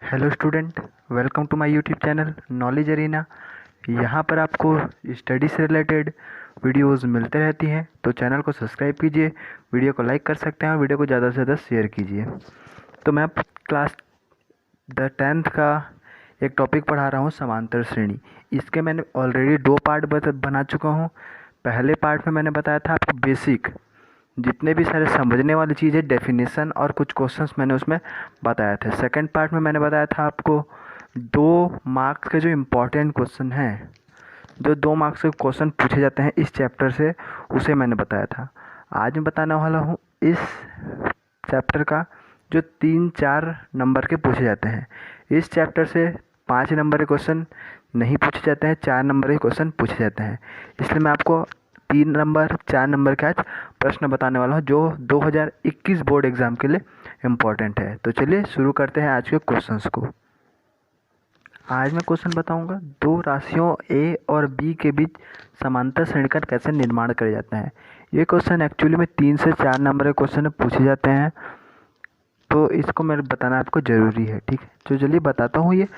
Hello student, welcome to my YouTube channel knowledge arena. यहाँ पर आपको स्टडी से रिलेटेड वीडियोस मिलते रहती हैं, तो चैनल को सब्सक्राइब कीजिए, वीडियो को लाइक कर सकते हैं और वीडियो को ज़्यादा से ज़्यादा शेयर कीजिए। तो मैं क्लास 10th का एक टॉपिक पढ़ा रहा हूँ, समांतर श्रेणी। इसके मैंने ऑलरेडी 2 पार्ट बना चुका हूँ। पहले पार्ट में मैंने बताया था आपको बेसिक जितने भी सारे समझने वाली चीज़ें, डेफिनेशन और कुछ क्वेश्चंस मैंने उसमें बताया था। सेकंड पार्ट में मैंने बताया था आपको 2 मार्क्स के जो इम्पोर्टेंट क्वेश्चन हैं, जो 2 मार्क्स के क्वेश्चन पूछे जाते हैं इस चैप्टर से, उसे मैंने बताया था। आज मैं बताने वाला हूँ इस चैप्टर का जो 3-4 नंबर के पूछे जाते हैं। इस चैप्टर से 5 नंबर के क्वेश्चन नहीं पूछे जाते हैं, 4 नंबर के क्वेश्चन पूछे जाते हैं। इसलिए मैं आपको 3 नंबर 4 नंबर के आज प्रश्न बताने वाला हूँ जो 2021 बोर्ड एग्ज़ाम के लिए इम्पोर्टेंट है। तो चलिए शुरू करते हैं आज के क्वेश्चंस को। आज मैं क्वेश्चन बताऊंगा 2 राशियों ए और बी के बीच समांतर श्रेणी का कैसे निर्माण किया जाता है। ये क्वेश्चन एक्चुअली में 3 से 4 नंबर के क्वेश्चन पूछे जाते हैं, तो इसको मैं बताना आपको ज़रूरी है, ठीक है। तो चलिए बताता हूँ। ये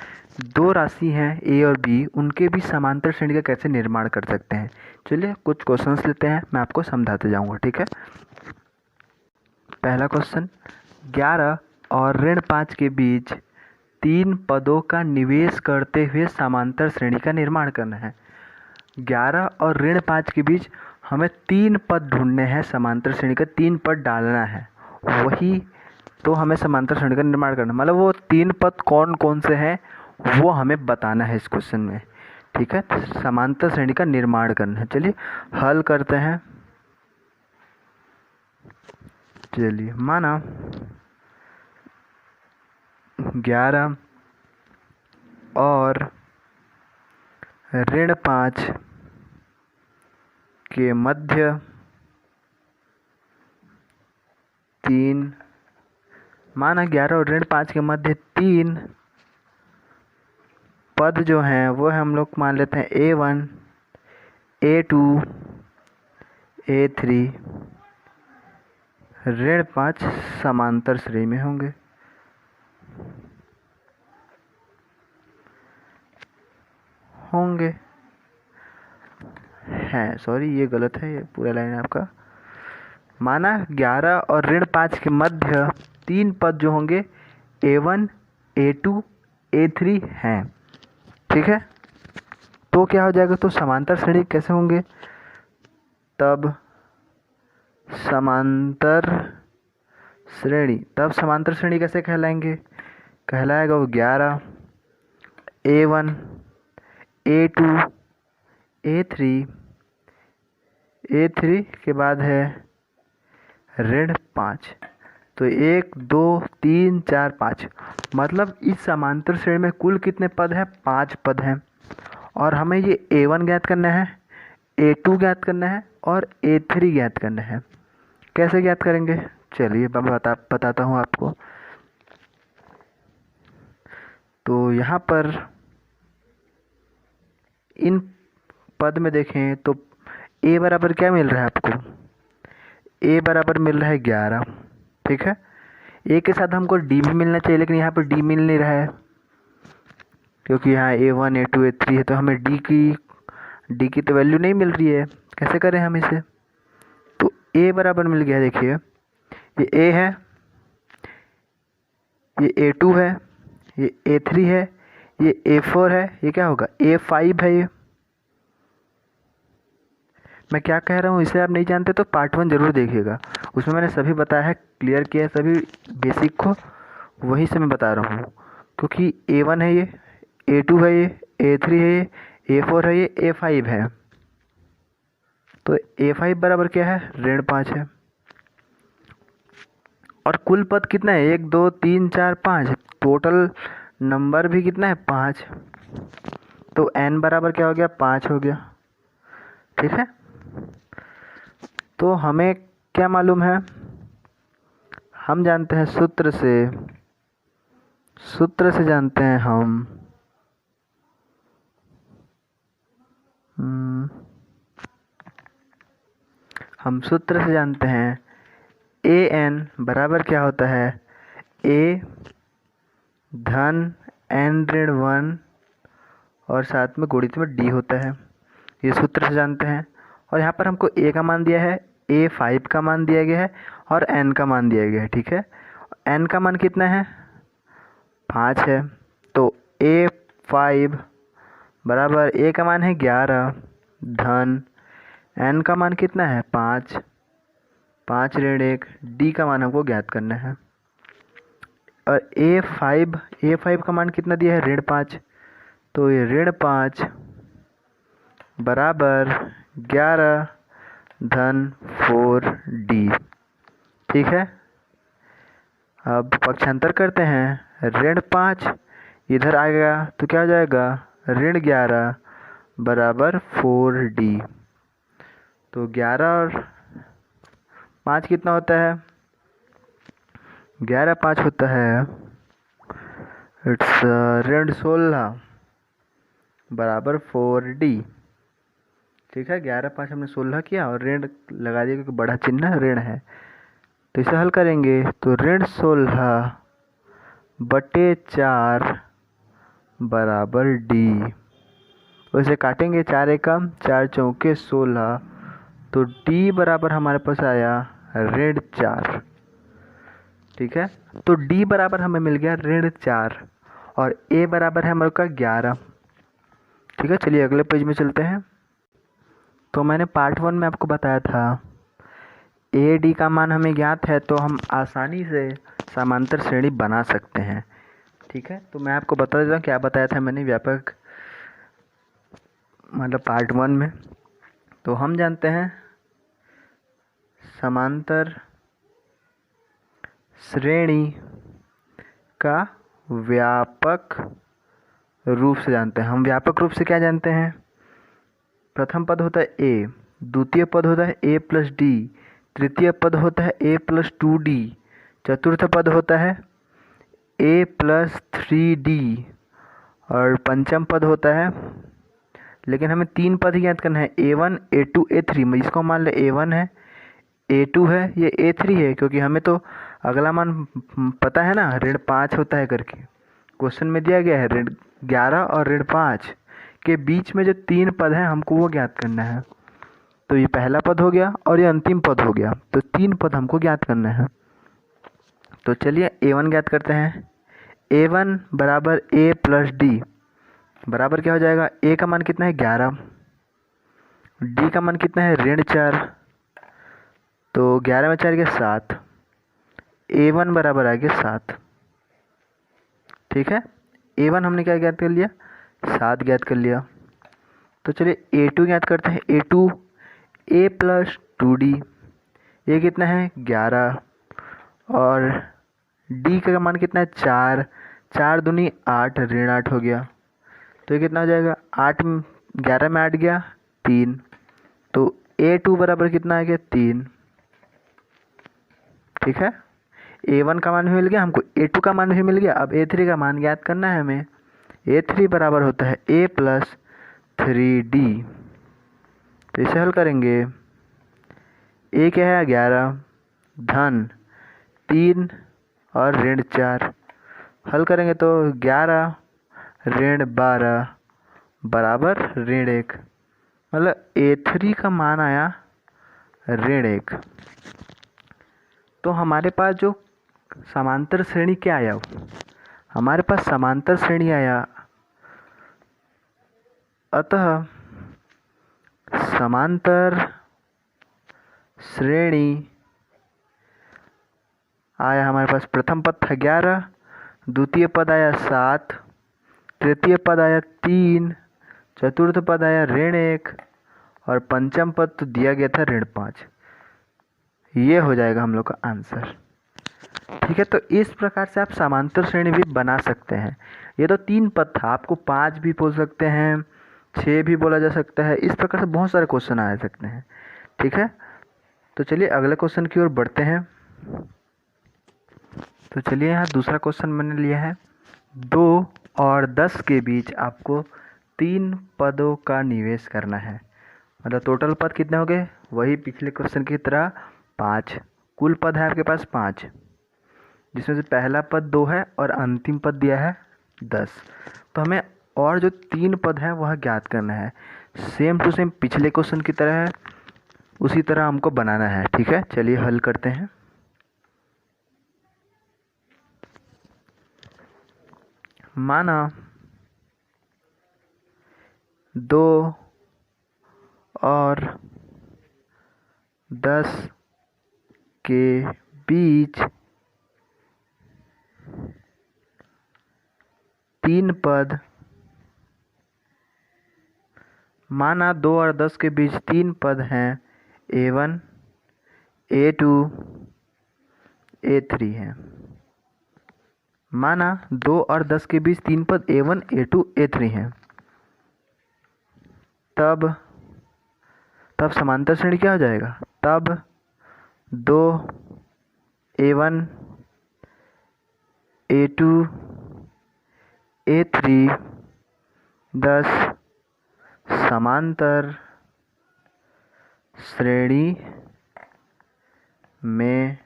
2 राशि हैं ए और बी, उनके भी समांतर श्रेणी का कैसे निर्माण कर सकते हैं। चलिए कुछ क्वेश्चंस लेते हैं, मैं आपको समझाते जाऊँगा, ठीक है। पहला क्वेश्चन, 11 और ऋण 5 के बीच 3 पदों का निवेश करते हुए समांतर श्रेणी का निर्माण करना है। 11 और ऋण 5 के बीच हमें 3 पद ढूंढने हैं, समांतर श्रेणी का 3 पद डालना है, वही तो हमें समांतर श्रेणी का निर्माण करना, मतलब वो 3 पद कौन कौन से हैं वो हमें बताना है इस क्वेश्चन में, ठीक है। समांतर श्रेणी का निर्माण करना है। चलिए हल करते हैं। चलिए माना 11 और ऋण 5 के मध्य 3, माना 11 और ऋण 5 के मध्य 3 पद जो हैं वो हम लोग मान लेते हैं A1, A2, A3। ऋण 5 समांतर श्रेणी में होंगे। हैं, सॉरी ये गलत है, ये पूरा लाइन आपका। माना 11 और ऋण 5 के मध्य 3 पद जो होंगे A1, A2, A3 हैं, ठीक है। तो क्या हो जाएगा, तो समांतर श्रेणी कैसे होंगे, तब समांतर श्रेणी कैसे कहलाएंगे, कहलाएगा वो 11 A1, A2, A3 के बाद है ऋण 5। तो 1 2 3 4 5, मतलब इस समांतर श्रेणी में कुल कितने पद हैं, 5 पद हैं। और हमें ये A1 ज्ञात करना है, A2 ज्ञात करना है और A3 ज्ञात करना है। कैसे ज्ञात करेंगे, चलिए मैं बताता हूँ आपको। तो यहाँ पर इन पद में देखें तो A बराबर क्या मिल रहा है आपको, A बराबर मिल रहा है 11, ठीक है। A के साथ हमको D भी मिलना चाहिए, लेकिन यहाँ पर D मिल नहीं रहा है क्योंकि यहाँ A1, A2, A3 है, तो हमें D की तो वैल्यू नहीं मिल रही है। कैसे करें हम इसे, तो A बराबर मिल गया। देखिए ये A है, ये A2 है, ये A3 है, ये A4 है, ये क्या होगा A5 है। ये मैं क्या कह रहा हूँ इसे आप नहीं जानते तो पार्ट 1 ज़रूर देखिएगा, उसमें मैंने सभी बताया है, क्लियर किया है सभी बेसिक को, वहीं से मैं बता रहा हूँ। क्योंकि A1 है, ये A2 है, ये A3 है, ये A4 है, ये A5 है। तो A5 बराबर क्या है, ऋण 5 है। और कुल पद कितना है, 1 2 3 4 5, टोटल नंबर भी कितना है, 5। तो n बराबर क्या हो गया, 5 हो गया, ठीक है। तो हमें क्या मालूम है, हम जानते हैं सूत्र से जानते हैं हम सूत्र से जानते हैं an बराबर क्या होता है, a धन n ऋण 1 और साथ में गुणित में d होता है, ये सूत्र से जानते हैं। और यहाँ पर हमको a का मान दिया है, a5 का मान दिया गया है और n का मान दिया गया है, ठीक है। n का मान कितना है, 5 है, तो a5 बराबर a का मान है 11 धन n का मान कितना है 5, 5 ऋण 1, d का मान हमको ज्ञात करना है। और a5 का मान कितना दिया है ऋण 5, तो ये ऋण 5 बराबर 11 धन 4d, ठीक है। अब पक्षांतर करते हैं, ऋण 5 इधर आ गया तो क्या हो जाएगा, ऋण 11 बराबर 4d। तो 11 और 5 कितना होता है, 11 5 होता है, इट्स ऋण 16 बराबर 4d, ठीक है। 11 5 हमने 16 किया और ऋण लगा दिया क्योंकि बड़ा चिन्ह ऋण है। तो इसे हल करेंगे तो ऋण 16 बटे 4 बराबर d, उसे काटेंगे 4 एकम 4 चौके 16, तो d बराबर हमारे पास आया ऋण 4, ठीक है। तो d बराबर हमें मिल गया ऋण 4 और a बराबर है हमारे का 11, ठीक है। चलिए अगले पेज में चलते हैं। तो मैंने पार्ट 1 में आपको बताया था ए डी का मान हमें ज्ञात है तो हम आसानी से समांतर श्रेणी बना सकते हैं, ठीक है। तो मैं आपको बता देता हूँ क्या बताया था मैंने व्यापक मतलब पार्ट 1 में। तो हम जानते हैं समांतर श्रेणी का व्यापक रूप से जानते हैं। हम व्यापक रूप से क्या जानते हैं, प्रथम पद होता है a, द्वितीय पद होता है a प्लस डी, तृतीय पद होता है a प्लस 2d, चतुर्थ पद होता है a प्लस 3d और पंचम पद होता है, लेकिन हमें 3 पद ही ज्ञात करना है, a1 a2 a3। इसको मान ले a1 है, a2 है, ये a3 है, क्योंकि हमें तो अगला मान पता है ना, ऋण 5 होता है करके क्वेश्चन में दिया गया है। ऋण 11 और ऋण 5 के बीच में जो 3 पद हैं हमको वो ज्ञात करना है। तो ये पहला पद हो गया और ये अंतिम पद हो गया, तो 3 पद हमको ज्ञात करना है। तो चलिए a1 ज्ञात करते हैं, a1 बराबर a प्लस डी बराबर क्या हो जाएगा, a का मान कितना है 11, d का मान कितना है ऋण 4, तो 11 में 4 गया 7, a1 बराबर आ गया 7, ठीक है। a1 हमने क्या ज्ञात कर लिया, 7 ज्ञात कर लिया। तो चलिए a2 ज्ञात करते हैं, a2 a प्लस 2d, ये कितना है 11 और d का मान कितना है 4, 4 दूनी 8 ऋण 8 हो गया, तो ये कितना हो जाएगा 8 11 में 8 गया 3, तो a2 बराबर कितना आ गया 3, ठीक है। a1 का मान भी मिल गया हमको, a2 का मान भी मिल गया। अब a3 का मान ज्ञात करना है हमें, a3 बराबर होता है a प्लस 3d। तो इसे हल करेंगे, a क्या है 11 धन 3 और ऋण 4, हल करेंगे तो 11 ऋण 12 बराबर ऋण 1, मतलब a3 का मान आया ऋण 1। तो हमारे पास जो समांतर श्रेणी क्या आया, हमारे पास समांतर श्रेणी आया, अतः समांतर श्रेणी आया हमारे पास, प्रथम पद था 11, द्वितीय पद आया 7, तृतीय पद आया 3, चतुर्थ पद आया ऋण 1 और पंचम पद तो दिया गया था ऋण 5। ये हो जाएगा हम लोग का आंसर, ठीक है। तो इस प्रकार से आप समांतर श्रेणी भी बना सकते हैं। ये तो 3 पद था, आपको 5 भी बोल सकते हैं, 6 भी बोला जा सकता है, इस प्रकार से बहुत सारे क्वेश्चन आ सकते हैं, ठीक है। तो चलिए अगले क्वेश्चन की ओर बढ़ते हैं। तो चलिए यहाँ दूसरा क्वेश्चन मैंने लिया है, 2 और 10 के बीच आपको 3 पदों का निवेश करना है, मतलब टोटल पद कितने हो गए, वही पिछले क्वेश्चन की तरह 5, कुल पद है आपके पास 5। जिसमें से पहला पद 2 है और अंतिम पद दिया है 10। तो हमें और जो 3 पद हैं वह ज्ञात करना है। सेम टू सेम पिछले क्वेश्चन की तरह है, उसी तरह हमको बनाना है। ठीक है, चलिए हल करते हैं। माना 2 और 10 के बीच 3 पद, माना 2 और 10 के बीच 3 पद हैं, A1 A2 A3 हैं। माना 2 और 10 के बीच 3 पद A1 A2 A3 हैं। तब समांतर श्रेणी क्या हो जाएगा? तब 2 A1 A2 A3 10 समांतर श्रेणी में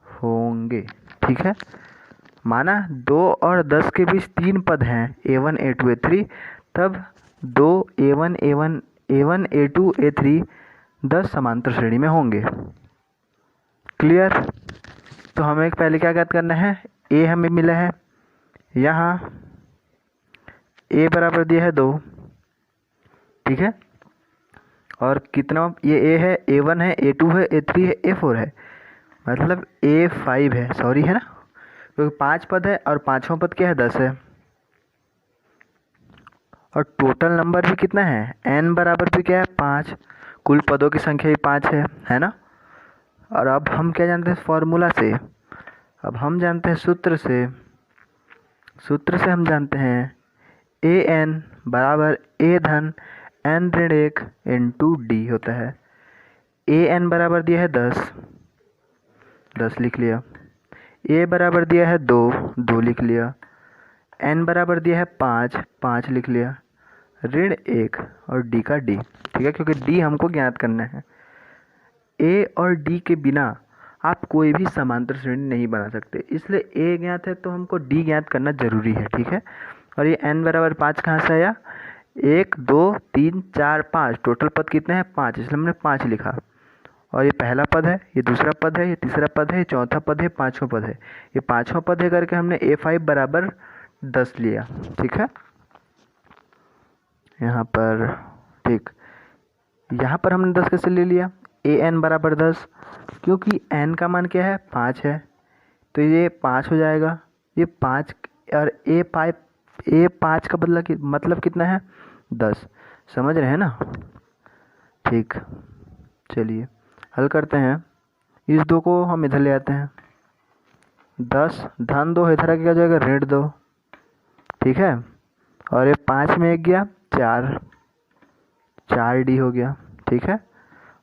होंगे। ठीक है, माना 2 और 10 के बीच 3 पद हैं A1 A2 A3, तब 2 A1 A2 A3 10 समांतर श्रेणी में होंगे। क्लियर? तो हमें पहले क्या ज्ञात करना है? A हमें मिला है, यहाँ A बराबर दिया है 2। ठीक है, और कितना ये A है, A1 है, A2 है, A3 है, A4 है, मतलब A5 है, सॉरी है ना, क्योंकि 5 पद है और 5वां पद क्या है? 10 है। और टोटल नंबर भी कितना है? n बराबर भी क्या है? 5। कुल पदों की संख्या ही 5 है ना। और अब हम क्या जानते हैं? फॉर्मूला से, अब हम जानते हैं सूत्र से हम जानते हैं an बराबर a धन n ऋण 1 इंटू डी होता है। an बराबर दिया है 10 लिख लिया। a बराबर दिया है 2 लिख लिया। n बराबर दिया है 5 लिख लिया। ऋण 1 और d का d। ठीक है, क्योंकि d हमको ज्ञात करना है। a और d के बिना आप कोई भी समांतर श्रेणी नहीं बना सकते, इसलिए a ज्ञात है तो हमको d ज्ञात करना जरूरी है। ठीक है, और ये n बराबर 5 कहाँ से आया? 1 2 3 4 5, टोटल पद कितने हैं? 5, इसलिए हमने 5 लिखा। और ये पहला पद है, ये दूसरा पद है, ये तीसरा पद है, ये चौथा पद है, 5वां पद है। ये 5वां पद है करके हमने A5 बराबर 10 लिया। ठीक है, यहाँ पर ठीक, यहाँ पर हमने 10 कैसे ले लिया? an बराबर 10, क्योंकि n का मान क्या है? 5 है, तो ये 5 हो जाएगा। ये 5 और A5 का बदला मतलब कितना है? 10। समझ रहे हैं ना? ठीक, चलिए हल करते हैं। इस 2 को हम इधर ले आते हैं। 10 धन 2 इधर आ क्या जाएगा? ऋण 2। ठीक है, और ये 5 में 1 गया 4d हो गया। ठीक है,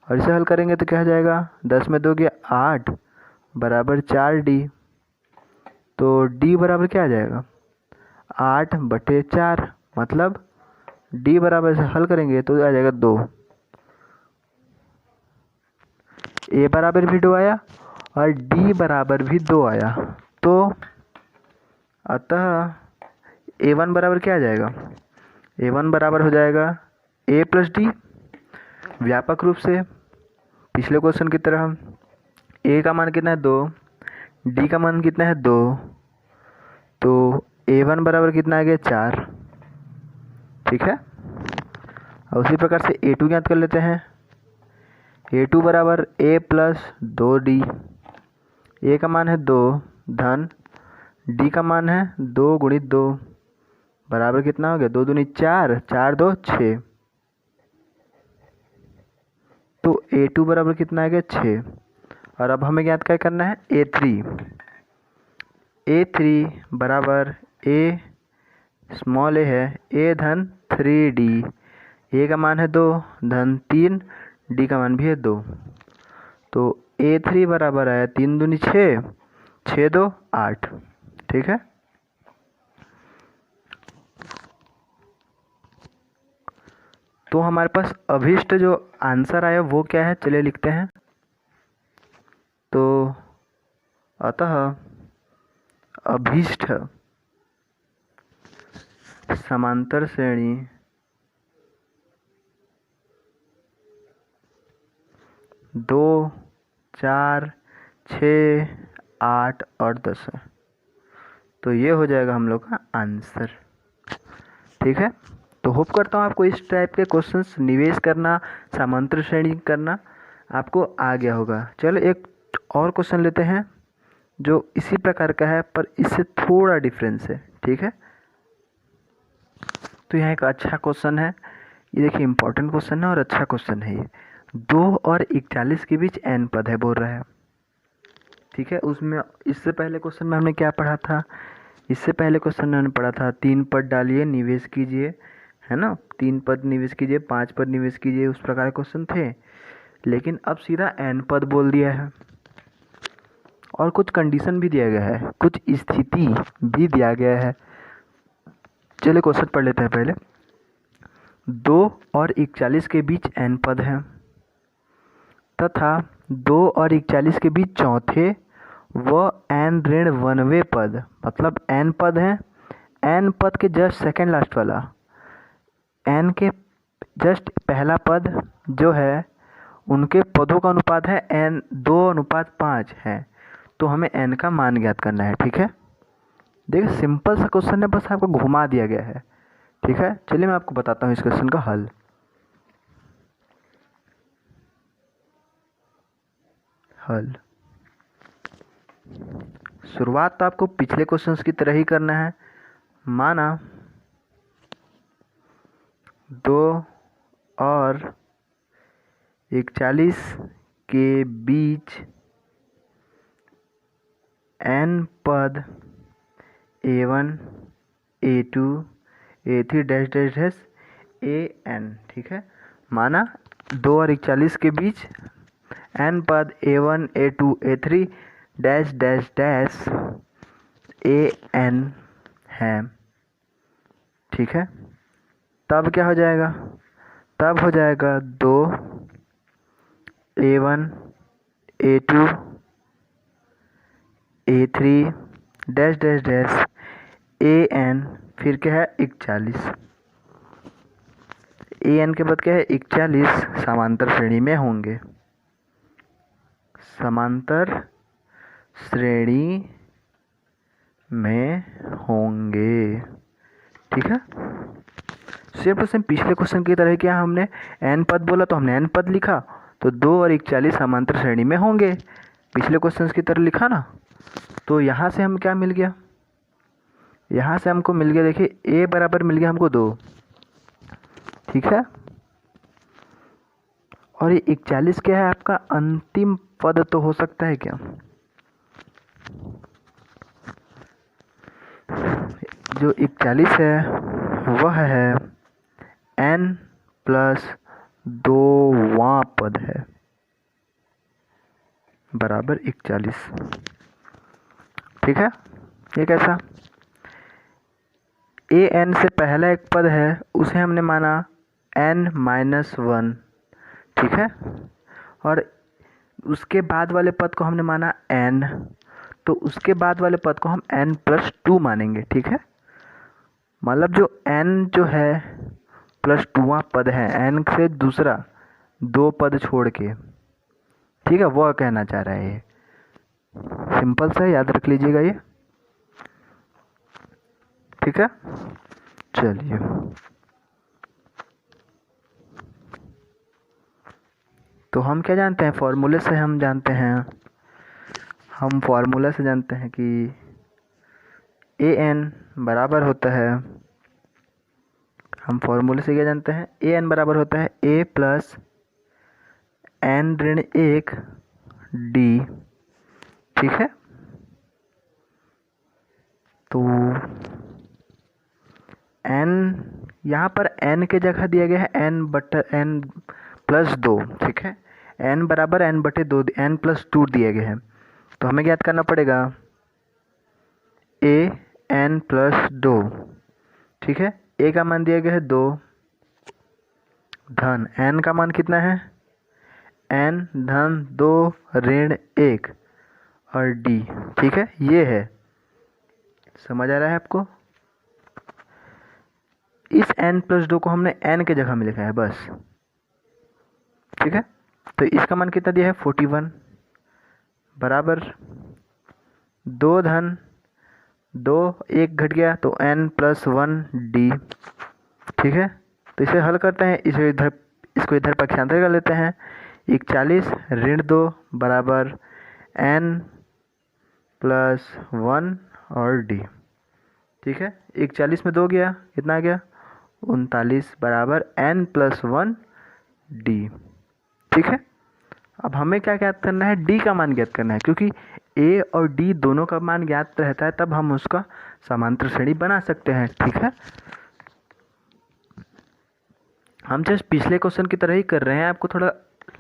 और इसे हल करेंगे तो क्या हो जाएगा? 10 में 2 गया 8 बराबर 4d। तो d बराबर क्या आ जाएगा? 8/4, मतलब d बराबर से हल करेंगे तो आ जाएगा 2। a बराबर भी 2 आया और d बराबर भी 2 आया, तो अतः a1 बराबर क्या आ जाएगा? a1 बराबर हो जाएगा a प्लस डी। व्यापक रूप से पिछले क्वेश्चन की तरह a का मान कितना है? 2, d का मान कितना है? 2, तो a1 बराबर कितना आ गया? 4। ठीक है, और उसी प्रकार से a2 ज्ञात कर लेते हैं। a2 बराबर a प्लस 2d। a का मान है 2 धन d का मान है 2 गुणित 2 बराबर कितना हो गया? 2 दूनी 4, 4 2 6। तो a2 बराबर कितना आ गया? 6। और अब हमें ज्ञात क्या करना है? a3 बराबर a स्मॉल a है a धन 3d। a का मान है 2 धन 3, d का मान भी है 2, तो a3 बराबर आया 3 दूनी 6, 6 2 8। ठीक है, तो हमारे पास अभिष्ट जो आंसर आया वो क्या है? चलिए लिखते हैं। तो अतः अभीष्ट समांतर श्रेणी दो, 4, 6, 8 और 10 है। तो ये हो जाएगा हम लोग का आंसर। ठीक है, तो होप करता हूँ आपको इस टाइप के क्वेश्चंस निवेश करना, समांतर श्रेणी करना आपको आ गया होगा। चलो एक और क्वेश्चन लेते हैं जो इसी प्रकार का है पर इससे थोड़ा डिफरेंस है। ठीक है, तो यहाँ एक अच्छा क्वेश्चन है, ये देखिए इंपॉर्टेंट क्वेश्चन है और अच्छा क्वेश्चन है ये। 2 और 41 के बीच n पद है बोल रहा है। ठीक है, उसमें इससे पहले क्वेश्चन में हमने क्या पढ़ा था, इससे पहले क्वेश्चन में हमने पढ़ा था 3 पद डालिए निवेश कीजिए, है ना, 3 पद निवेश कीजिए, 5 पद निवेश कीजिए, उस प्रकार के क्वेश्चन थे। लेकिन अब सीधा n पद बोल दिया है और कुछ कंडीशन भी दिया गया है, कुछ स्थिति भी दिया गया है। चलिए क्वेश्चन पढ़ लेते हैं पहले। 2 और 41 के बीच n पद हैं तथा 2 और 41 के बीच चौथे व n ऋण 1वें पद, मतलब n पद हैं, n पद के जस्ट सेकेंड लास्ट वाला, n के जस्ट पहला पद जो है उनके पदों का अनुपात है n 2:5 है। तो हमें n का मान ज्ञात करना है। ठीक है, देखिए सिंपल सा क्वेश्चन है, बस आपको घुमा दिया गया है। ठीक है, चलिए मैं आपको बताता हूँ इस क्वेश्चन का हल। शुरुआत तो आपको पिछले क्वेश्चंस की तरह ही करना है। माना 2 और 41 के बीच n पद a1, a2, a3 dash dash dash an। ठीक है, माना 2 और 41 के बीच n पद a1, a2, a3 dash dash dash an है। ठीक है, तब क्या हो जाएगा, तब हो जाएगा 2 a1, a2, a3 dash dash dash an, फिर क्या है 41, an के बाद क्या है 41 समांतर श्रेणी में होंगे, समांतर श्रेणी में होंगे। ठीक है, सेम टू सेम पिछले क्वेश्चन की तरह क्या हमने n पद बोला तो हमने n पद लिखा, तो 2 और 41 समांतर श्रेणी में होंगे, पिछले क्वेश्चन की तरह लिखा ना। तो यहाँ से हम क्या मिल गया, यहाँ से हमको मिल गया, देखिए a बराबर मिल गया हमको 2। ठीक है, और ये 41 क्या है आपका अंतिम पद तो हो सकता है क्या, जो 41 है वह है n प्लस 2वां पद है बराबर 41। ठीक है, ये कैसा, an से पहला एक पद है उसे हमने माना n-1। ठीक है, और उसके बाद वाले पद को हमने माना n, तो उसके बाद वाले पद को हम n+2 मानेंगे। ठीक है, मतलब जो n जो है +2वां पद है, n से दूसरा 2 पद छोड़ के, ठीक है, वह कहना चाह रहा है। ये सिंपल सा याद रख लीजिएगा ये। ठीक है, चलिए तो हम क्या जानते हैं, फॉर्मूले से हम जानते हैं, हम फॉर्मूला से जानते हैं कि an बराबर होता है, हम फॉर्मूले से क्या जानते हैं, an बराबर होता है a प्लस n-1 d। ठीक है, तो n यहाँ पर n के जगह दिया गया है n+2। ठीक है, n बराबर n/2 n+2 दिए गए हैं, तो हमें ज्ञात करना पड़ेगा an+2। ठीक है, a का मान दिया गया है 2 धन n का मान कितना है n-2 ऋण 1, और डी। ठीक है, ये है, समझ आ रहा है आपको। इस n+2 को हमने n के जगह में लिखा है बस। ठीक है, तो इसका मान कितना दिया है 41 बराबर 2 धन 2, 1 घट गया तो n+1d। ठीक है, तो इसे हल करते हैं, इसको इधर पक्षांतर कर लेते हैं। 41 ऋण 2 बराबर n+1 और d। ठीक है, 41 में 2 गया, कितना आ गया 39 बराबर n+1 d। ठीक है, अब हमें क्या ज्ञात करना है, d का मान ज्ञात करना है, क्योंकि a और d दोनों का मान ज्ञात रहता है तब हम उसका समांतर श्रेणी बना सकते हैं। ठीक है, हम जस्ट पिछले क्वेश्चन की तरह ही कर रहे हैं। आपको थोड़ा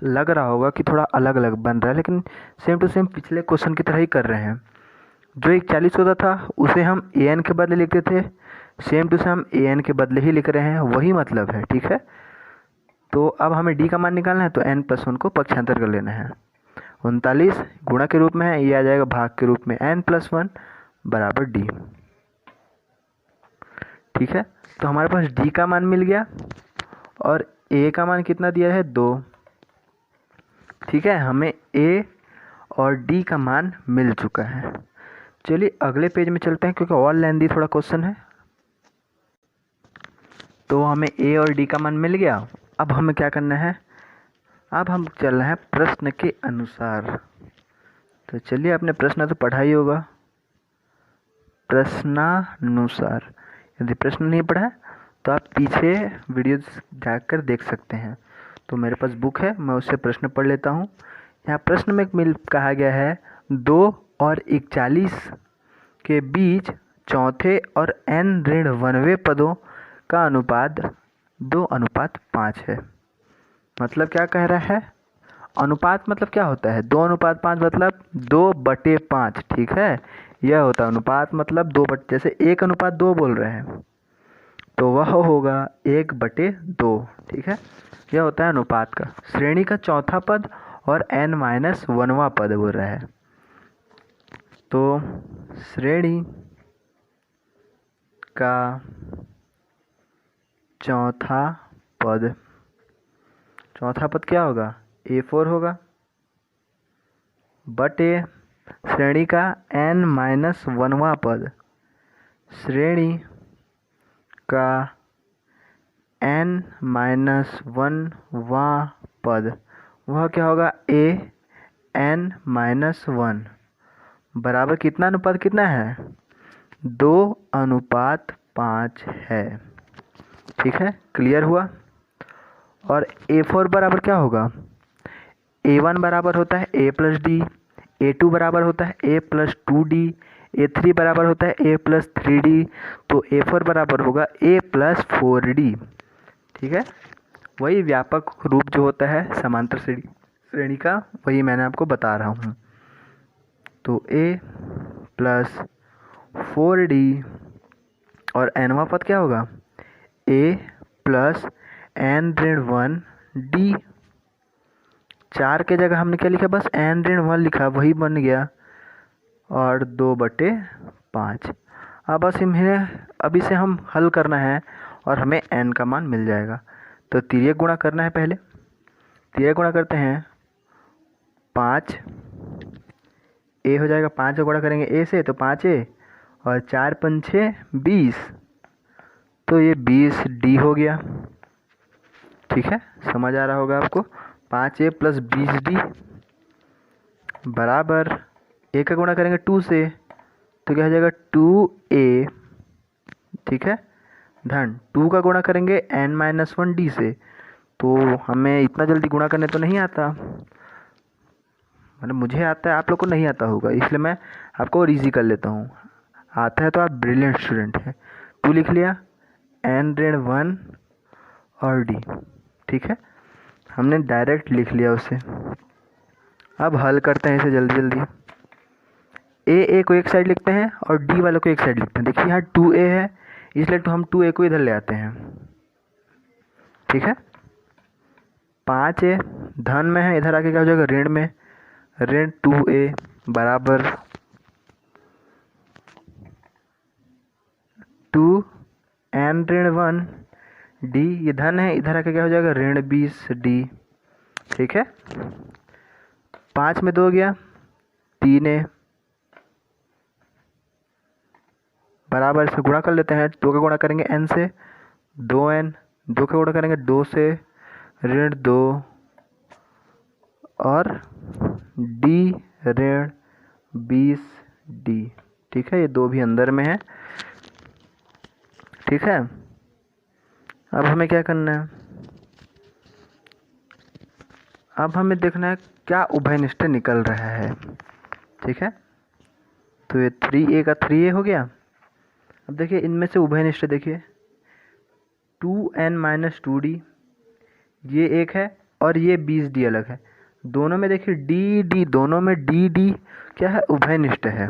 लग रहा होगा कि थोड़ा अलग अलग बन रहा है, लेकिन सेम टू सेम पिछले क्वेश्चन की तरह ही कर रहे हैं। जो 41 होता था उसे हम an के बदले लिखते थे, सेम टू सेम an के बदले ही लिख रहे हैं, वही मतलब है। ठीक है, तो अब हमें d का मान निकालना है, तो n+1 को पक्षांतर कर लेना है। 39 गुणा के रूप में है, ये आ जाएगा भाग के रूप में n+1 बराबर d। ठीक है, तो हमारे पास d का मान मिल गया और a का मान कितना दिया है 2। ठीक है, हमें a और d का मान मिल चुका है। चलिए अगले पेज में चलते हैं, क्योंकि और लेंदी थोड़ा क्वेश्चन है। तो हमें a और d का मान मिल गया। अब हमें क्या करना है, अब हम चल रहे हैं प्रश्न के अनुसार। तो चलिए, आपने प्रश्न तो पढ़ा ही होगा, प्रश्नानुसार। यदि प्रश्न नहीं पढ़ा है तो आप पीछे वीडियोस जाकर देख सकते हैं। तो मेरे पास बुक है, मैं उससे प्रश्न पढ़ लेता हूँ। यहाँ प्रश्न में कहा गया है 2 और 41 के बीच चौथे और n-1वें पदों का अनुपात 2:5 है। मतलब क्या कह रहा है, अनुपात मतलब क्या होता है, 2:5 मतलब 2/5। ठीक है, यह होता है अनुपात, मतलब 2 बटे, जैसे 1:2 बोल रहे हैं तो वह होगा 1/2। ठीक है, यह होता है अनुपात का। श्रेणी का चौथा पद और n-1वां पद बोल रहा है। तो श्रेणी का चौथा पद क्या होगा, A4 होगा, बटे श्रेणी का n-1वां पद, श्रेणी का n-1वां पद, वह क्या होगा an-1 बराबर कितना अनुपात कितना है 2:5 है। ठीक है, क्लियर हुआ। और A4 बराबर क्या होगा, A1 बराबर होता है A+D, A2 बराबर होता है A+2D, A3 बराबर होता है A+3D, तो A4 बराबर होगा A+4D। ठीक है, वही व्यापक रूप जो होता है समांतर श्रेणी का, वही मैंने आपको बता रहा हूँ। तो A+4D और nवां पद क्या होगा A+n-1D। 4 के जगह हमने क्या लिखा, बस n-1 लिखा, वही बन गया, और 2/5। अब बस अब इसे हम हल करना है और हमें n का मान मिल जाएगा। तो तिर्यक गुणा करना है, पहले तिर्यक गुणा करते हैं। 5 a हो जाएगा, 5 का गुणा करेंगे a से तो 5a, और 4×5 = 20, तो ये 20d हो गया। ठीक है, समझ आ रहा होगा आपको। 5a + 20d बराबर a का गुणा करेंगे 2 से तो क्या हो जाएगा 2a। ठीक है, धन 2 का गुणा करेंगे n-1d से, तो हमें इतना जल्दी गुणा करने तो नहीं आता, मतलब मुझे आता है, आप लोग को नहीं आता होगा, इसलिए मैं आपको और ईजी कर लेता हूँ। आता है तो आप ब्रिलियंट स्टूडेंट हैं। 2 लिख लिया, n-1 और d। ठीक है, हमने डायरेक्ट लिख लिया उसे। अब हल करते हैं इसे जल्दी जल्दी। a को एक साइड लिखते हैं और d वाले को एक साइड लिखते हैं। देखिए यहाँ 2a है, इसलिए तो हम 2a को इधर ले आते हैं। ठीक है, 5a धन में है, इधर आके क्या हो जाएगा ऋण में, ऋण 2a बराबर 2n-1 डी, ये धन है, इधर आके क्या हो जाएगा ऋण 20 डी। ठीक है, 5 में 2 गया 3a, बराबर से गुणा कर लेते हैं। 2 का गुणा करेंगे n से 2n, 2 का गुणा करेंगे 2 से ऋण 2 और d ऋण 20 d। ठीक है, ये 2 भी अंदर में है। ठीक है, अब हमें क्या करना है, अब हमें देखना है क्या उभयनिष्ठ निकल रहा है। ठीक है, तो ये 3a का 3a हो गया। अब देखिए इनमें से उभयनिष्ठ देखिए 2n-2d, ये एक है और ये 20d अलग है। दोनों में देखिए dd, दोनों में dd क्या है उभयनिष्ठ है,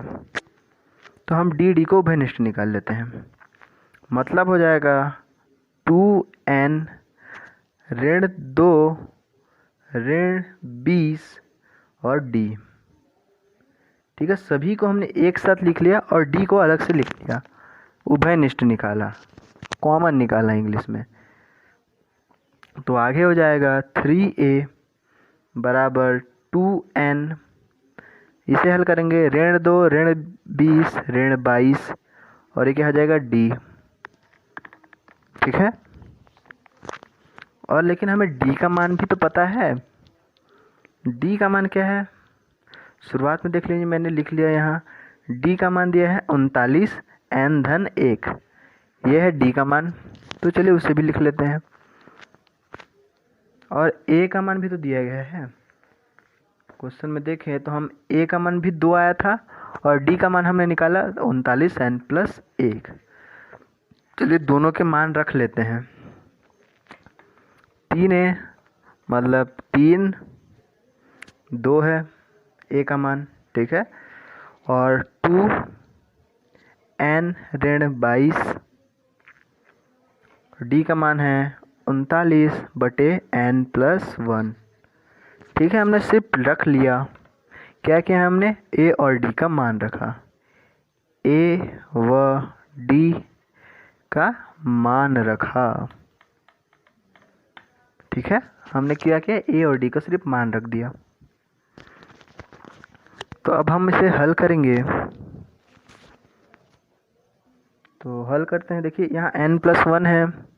तो हम dd को उभयनिष्ठ निकाल लेते हैं। मतलब हो जाएगा 2n ऋण 2 ऋण 20 और d। ठीक है, सभी को हमने एक साथ लिख लिया और d को अलग से लिख लिया, उभयनिष्ठ निकाला, कॉमन निकाला इंग्लिश में। तो आगे हो जाएगा 3a बराबर 2n, इसे हल करेंगे ऋण 2 ऋण 20 ऋण 22 और ये क्या हो जाएगा d। ठीक है, और लेकिन हमें d का मान भी तो पता है। d का मान क्या है, शुरुआत में देख लीजिए मैंने लिख लिया यहाँ, d का मान दिया है 39 n-1, ये है d का मान, तो चलिए उसे भी लिख लेते हैं। और a का मान भी तो दिया गया है, क्वेश्चन में देखें तो हम a का मान भी 2 आया था और d का मान हमने निकाला 39 n + 1। चलिए दोनों के मान रख लेते हैं। 3a मतलब 3 2 है a का मान। ठीक है, और 2n ऋण 22, d का मान है 39/n + 1। ठीक है, हमने सिर्फ रख लिया, क्या किया हमने a और d का मान रखा, a व d का मान रखा। ठीक है, हमने क्या किया a और d का सिर्फ मान रख दिया। तो अब हम इसे हल करेंगे, तो हल करते हैं। देखिए यहाँ n + 1 है,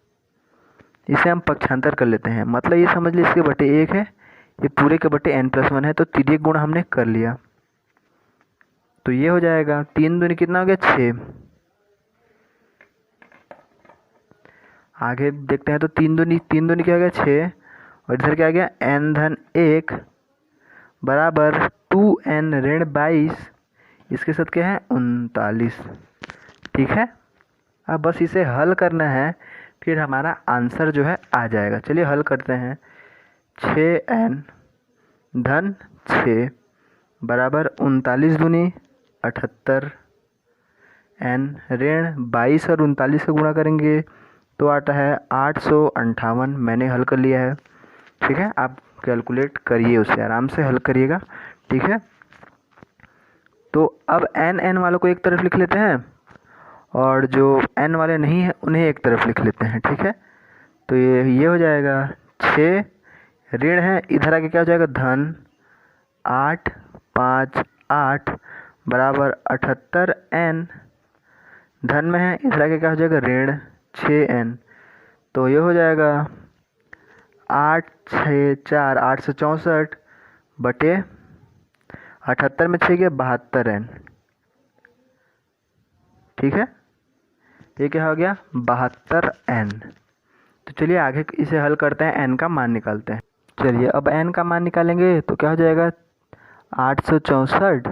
इसे हम पक्षांतर कर लेते हैं, मतलब ये समझ लीजिए इसके बटे 1 है, ये पूरे के बटे n + 1 है, तो तिर्यक गुण हमने कर लिया। तो ये हो जाएगा 3 दूनी कितना हो गया 6। आगे देखते हैं तो 3 दूनी क्या हो गया 6, और इधर क्या आ गया n-1 बराबर 2n ऋण 22, इसके साथ क्या है 39। ठीक है, अब बस इसे हल करना है, फिर हमारा आंसर जो है आ जाएगा। चलिए हल करते हैं। 6n धन 6 बराबर 39 दूनी 78, n ऋण 22 और 39 का गुणा करेंगे तो आता है 858। मैंने हल कर लिया है। ठीक है, आप कैलकुलेट करिए, उसे आराम से हल करिएगा। ठीक है, तो अब n वालों को एक तरफ लिख लेते हैं और जो n वाले नहीं हैं उन्हें एक तरफ लिख लेते हैं। ठीक है, तो ये हो जाएगा 6 ऋण है, इधर आके क्या हो जाएगा धन 8 5 8 बराबर 78 n, धन में है, इधर आके क्या हो जाएगा ऋण 6n। तो ये हो जाएगा 8 6 4 864 बटे 78 में 6 के 72 n। ठीक है, ये क्या हो गया 72 n। तो चलिए आगे इसे हल करते हैं, n का मान निकालते हैं। चलिए अब n का मान निकालेंगे तो क्या हो जाएगा 864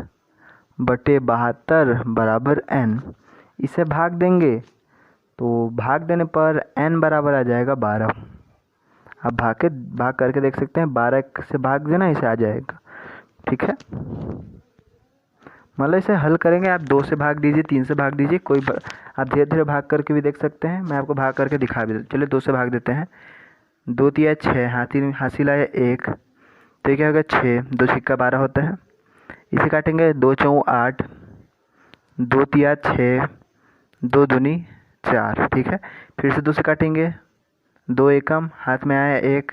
बटे 72 बराबर n। इसे भाग देंगे तो भाग देने पर n बराबर आ जाएगा 12। आप भाग करके देख सकते हैं, 12 से भाग देना इसे आ जाएगा। ठीक है, मतलब इसे हल करेंगे, आप 2 से भाग दीजिए 3 से भाग दीजिए, आप धीरे धीरे भाग करके भी देख सकते हैं। मैं आपको भाग करके दिखा भी चलिए 2 से भाग देते हैं। 2 तिया 6, हासिल आया 1, तो ये क्या होगा 6, 2 सिक्का 12 होता है, इसे काटेंगे, 2 चौं 8, 2 तिया 6, 2 दूनी 4। ठीक है, फिर से 2 से काटेंगे, 2 एकम हाथ में आया 1,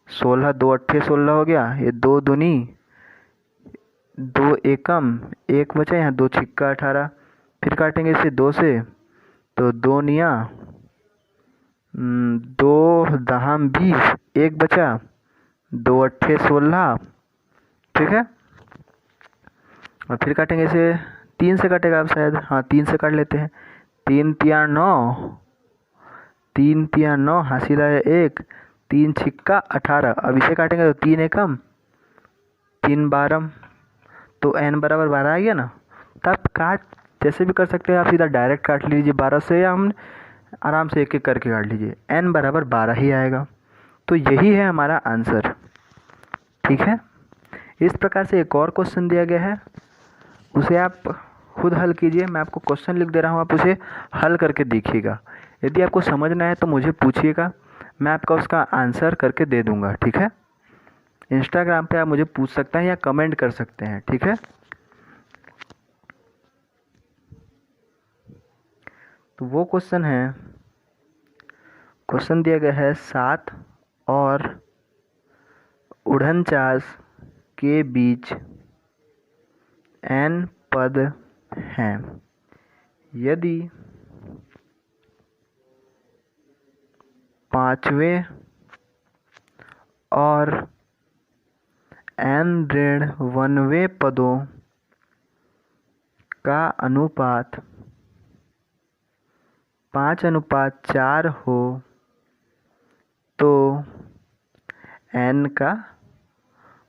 16, 2 अट्ठे 16 हो गया। ये 2 दूनी 2 एकम 1 बचा, यहाँ 2 छिक्का 18। फिर काटेंगे इसे 2 से, तो 2 निया 2 दहम 20, 1 बचा, 2 अट्ठे 16। ठीक है, और फिर काटेंगे इसे 3 से काटेगा आप शायद, हाँ 3 से काट लेते हैं। 3 तिया 9, 3 तिया 9, हासिल आया 1, 3 छिक्का 18। अब इसे काटेंगे तो 3 एकम 3 12, तो n बराबर 12 आ गया ना। तब काट जैसे भी कर सकते हैं आप, सीधा डायरेक्ट काट लीजिए 12 से, या हम आराम से एक एक करके काट लीजिए, n बराबर 12 ही आएगा। तो यही है हमारा आंसर। ठीक है, इस प्रकार से एक और क्वेश्चन दिया गया है, उसे आप खुद हल कीजिए। मैं आपको क्वेश्चन लिख दे रहा हूँ, आप उसे हल करके देखिएगा। यदि आपको समझना है तो मुझे पूछिएगा, मैं आपका उसका आंसर करके दे दूँगा। ठीक है, इंस्टाग्राम पे आप मुझे पूछ सकते हैं या कमेंट कर सकते हैं। ठीक है, तो वो क्वेश्चन है, क्वेश्चन दिया गया है 7 और 49 के बीच n पद हैं। यदि 5वें और n ऋण 1वें पदों का अनुपात 5:4 हो तो n का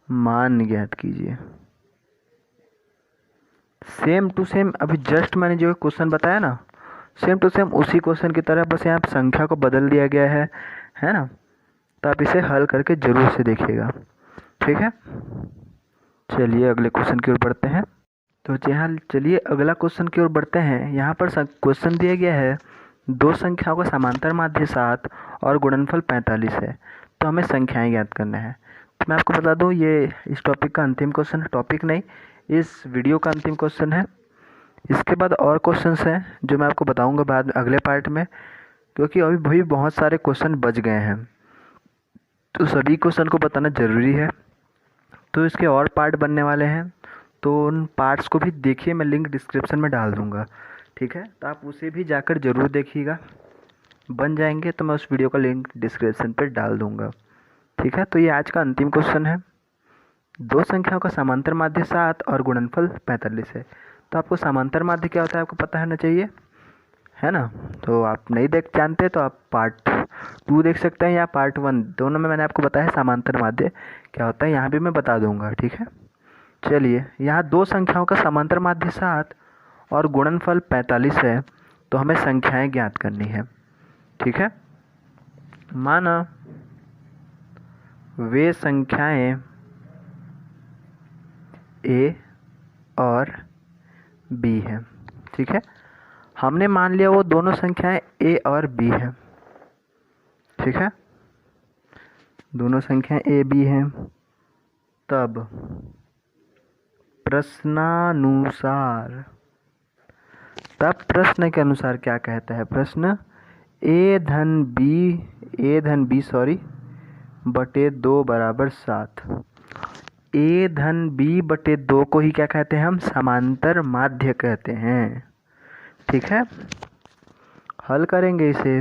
मान ज्ञात कीजिए। सेम टू सेम अभी जस्ट मैंने जो क्वेश्चन बताया ना, सेम टू सेम उसी क्वेश्चन की तरह, बस यहाँ संख्या को बदल दिया गया है ना। तो आप इसे हल करके ज़रूर से देखिएगा। ठीक है, चलिए अगले क्वेश्चन की ओर बढ़ते हैं। तो चलिए अगला क्वेश्चन की ओर बढ़ते हैं। यहाँ पर क्वेश्चन दिया गया है, 2 संख्याओं का समांतर माध्य 7 और गुणनफल 45 है, तो हमें संख्याएं ज्ञात करना है। तो मैं आपको बता दूं, ये इस टॉपिक का अंतिम क्वेश्चन है, टॉपिक नहीं, इस वीडियो का अंतिम क्वेश्चन है। इसके बाद और क्वेश्चंस हैं जो मैं आपको बताऊंगा बाद अगले पार्ट में, क्योंकि अभी भी बहुत सारे क्वेश्चन बच गए हैं, तो सभी क्वेश्चन को बताना ज़रूरी है। तो इसके और पार्ट बनने वाले हैं, तो उन पार्ट्स को भी देखिए, मैं लिंक डिस्क्रिप्शन में डाल दूँगा। ठीक है, तो आप उसे भी जाकर ज़रूर देखिएगा, बन जाएंगे तो मैं उस वीडियो का लिंक डिस्क्रिप्शन पर डाल दूँगा। ठीक है, तो ये आज का अंतिम क्वेश्चन है। 2 संख्याओं का समांतर माध्य 7 और गुणनफल 45 है। तो आपको समांतर माध्य क्या होता है आपको पता होना चाहिए, है ना। तो आप नहीं जानते तो आप पार्ट 2 देख सकते हैं या पार्ट 1, दोनों में मैंने आपको बताया समांतर माध्य क्या होता है, यहाँ भी मैं बता दूंगा। ठीक है, चलिए यहाँ 2 संख्याओं का समांतर माध्य 7 और गुणनफल 45 है, तो हमें संख्याएं ज्ञात करनी है। ठीक है, माना वे संख्याएं A और B है। ठीक है, हमने मान लिया वो दोनों संख्याएं A और B है। ठीक है, दोनों संख्याएं A B हैं। तब प्रश्न के अनुसार क्या कहता है प्रश्न, A धन B बटे 2 बराबर 7। A धन B बटे 2 को ही क्या कहते हैं हम, समांतर माध्य कहते हैं। ठीक है, हल करेंगे इसे,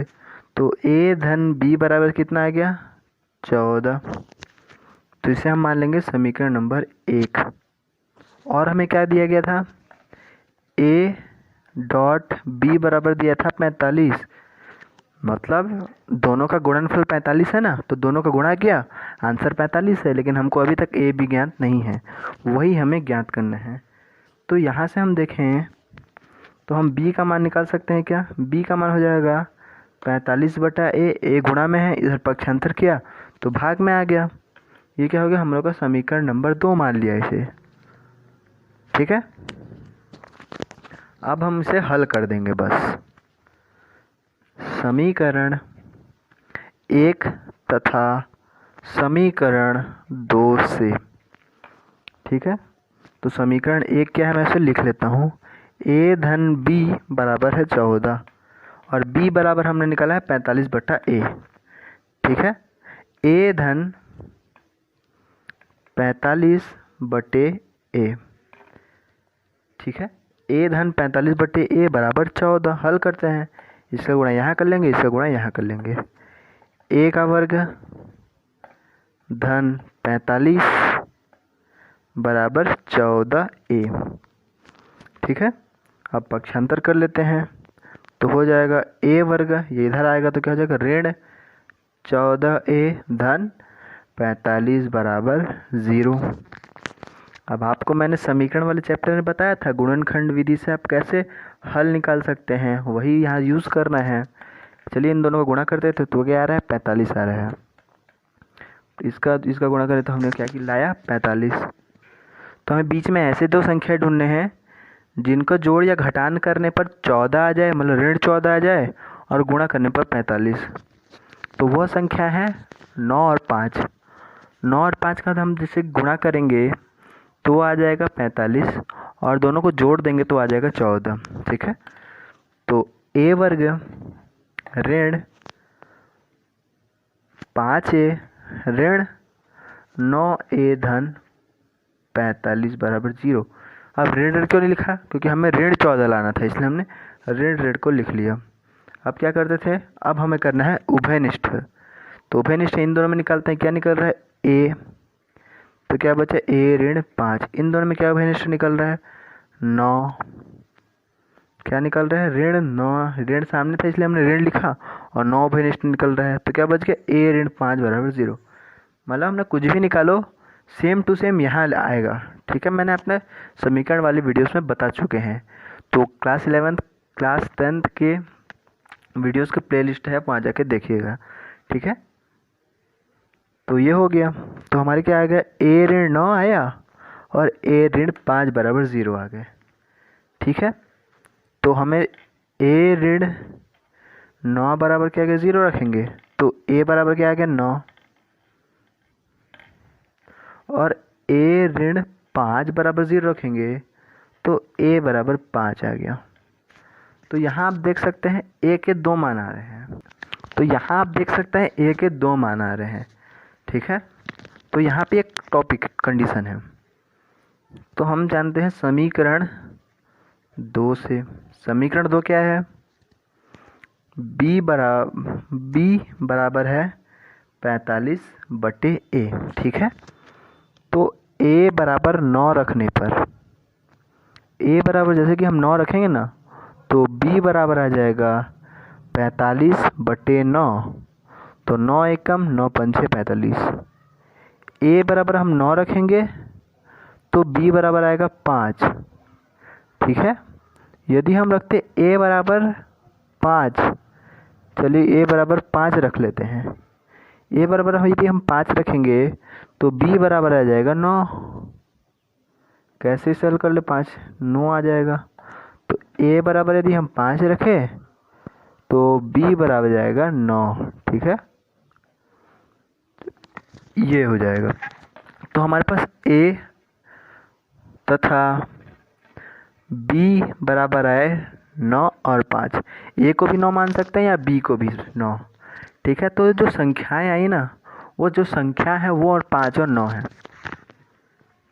तो A धन B बराबर कितना आ गया, 14। तो इसे हम मान लेंगे समीकरण नंबर 1। और हमें क्या दिया गया था, A डॉट B बराबर दिया था 45, मतलब दोनों का गुणनफल 45 है ना, तो दोनों का गुणा किया, आंसर 45 है। लेकिन हमको अभी तक A B ज्ञात नहीं है, वही हमें ज्ञात करना है। तो यहाँ से हम देखें तो हम B का मान निकाल सकते हैं क्या, B का मान हो जाएगा 45 बटा A गुणा में है, इधर पक्षांतर किया तो भाग में आ गया। ये क्या हो गया, हम लोग का समीकरण नंबर 2 मान लिया इसे। ठीक है, अब हम इसे हल कर देंगे बस। समीकरण 1 तथा समीकरण 2 से। ठीक है, तो समीकरण 1 क्या है, मैं इसे लिख लेता हूँ। a धन b बराबर है 14 और b बराबर हमने निकाला है 45/a। ठीक है, a धन 45/a। ठीक है, a धन 45/a बराबर 14। हल करते हैं, इसका गुणा यहाँ कर लेंगे, इसका गुणा यहाँ कर लेंगे। a का वर्ग धन 45 बराबर 14a। ठीक है, अब पक्षांतर कर लेते हैं तो हो जाएगा a वर्ग, ये इधर आएगा तो क्या हो जाएगा ऋण 14a धन 45 बराबर 0। अब आपको मैंने समीकरण वाले चैप्टर में बताया था गुणनखंड विधि से आप कैसे हल निकाल सकते हैं, वही यहाँ यूज़ करना है। चलिए इन दोनों को गुणा करते हैं तो क्या आ रहा है 45 आ रहा है। इसका गुणा करें तो हमने क्या की लाया 45। तो हमें बीच में ऐसे दो संख्या ढूंढने हैं जिनको जोड़ या घटान करने पर 14 आ जाए, मतलब ऋण 14 आ जाए और गुणा करने पर 45। तो वह संख्या है 9 और 5। 9 और 5 का हम जैसे गुणा करेंगे तो आ जाएगा 45 और दोनों को जोड़ देंगे तो आ जाएगा 14। ठीक है, तो a वर्ग ऋण 5a ऋण 9a धन 45 बराबर 0। अब ऋण क्यों नहीं लिखा, क्योंकि हमें ऋण 14 लाना था, इसलिए हमने ऋण को लिख लिया। अब क्या करते थे, अब हमें करना है उभयनिष्ठ। तो उभयनिष्ठ इन दोनों में निकालते हैं, क्या निकल रहा है a, तो क्या बचा a ऋण 5। इन दोनों में क्या उभयनिष्ठ निकल रहा है 9, क्या निकल रहा है ऋण 9। ऋण सामने था इसलिए हमने ऋण लिखा और 9 उभयनिष्ठ निकल रहा है, तो क्या बच गया a ऋण 5 बराबर 0। मतलब हमने कुछ भी निकालो सेम टू सेम यहाँ आएगा। ठीक है, मैंने अपने समीकरण वाले वीडियोस में बता चुके हैं। तो क्लास 11th क्लास 10th के वीडियोस के प्लेलिस्ट है, वहाँ जाके देखिएगा। ठीक है, तो ये हो गया। तो हमारे क्या आ गया a ऋण 9 आया और a ऋण 5 बराबर 0 आ गए। ठीक है, तो हमें a ऋण 9 बराबर क्या आ गया 0 रखेंगे, तो a बराबर क्या आ गया 9 और a ऋण 5 बराबर 0 रखेंगे तो a बराबर 5 आ गया। तो यहाँ आप देख सकते हैं a के 2 मान आ रहे हैं। तो यहाँ आप देख सकते हैं a के 2 मान आ रहे हैं। ठीक है, तो यहाँ पे एक टॉपिक कंडीशन है। तो हम जानते हैं समीकरण 2 से, समीकरण 2 क्या है, b बराबर है 45/a। ठीक है, तो a बराबर 9 रखने पर, a बराबर जैसे कि हम 9 रखेंगे ना, तो b बराबर आ जाएगा 45/9। तो 9 एकम 9 पंचे 45। a बराबर हम 9 रखेंगे तो b बराबर आएगा 5। ठीक है, यदि हम रखते a बराबर 5, चलिए a बराबर 5 रख लेते हैं। a बराबर यदि हम 5 रखेंगे तो b बराबर आ जाएगा 9। कैसे सॉल्व कर ले, 5 9 आ जाएगा। तो a बराबर यदि हम 5 रखें तो b बराबर जाएगा 9। ठीक है, ये हो जाएगा। तो हमारे पास a तथा b बराबर आए 9 और 5। a को भी 9 मान सकते हैं या b को भी 9। ठीक है, तो जो संख्याएं आई ना, वो जो संख्या है वो और 5 और 9 है।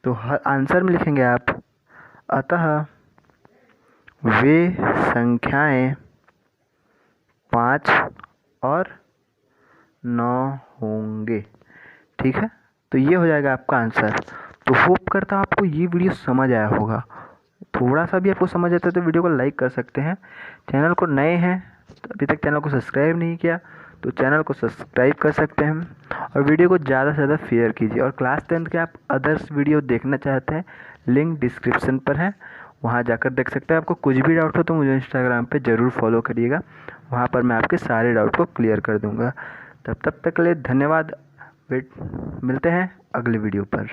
तो हर आंसर में लिखेंगे आप, अतः वे संख्याएं 5 और 9 होंगे। ठीक है, तो ये हो जाएगा आपका आंसर। तो होप करता हूँ आपको ये वीडियो समझ आया होगा। थोड़ा सा भी आपको समझ आता है तो वीडियो को लाइक कर सकते हैं। चैनल को नए हैं तो अभी तक चैनल को सब्सक्राइब नहीं किया तो चैनल को सब्सक्राइब कर सकते हैं और वीडियो को ज़्यादा से ज़्यादा शेयर कीजिए। और क्लास 10th के आप अदर्स वीडियो देखना चाहते हैं, लिंक डिस्क्रिप्शन पर है, वहाँ जाकर देख सकते हैं। आपको कुछ भी डाउट हो तो मुझे इंस्टाग्राम पे ज़रूर फॉलो करिएगा, वहाँ पर मैं आपके सारे डाउट को क्लियर कर दूँगा। तब तक के लिए धन्यवाद। मिलते हैं अगले वीडियो पर।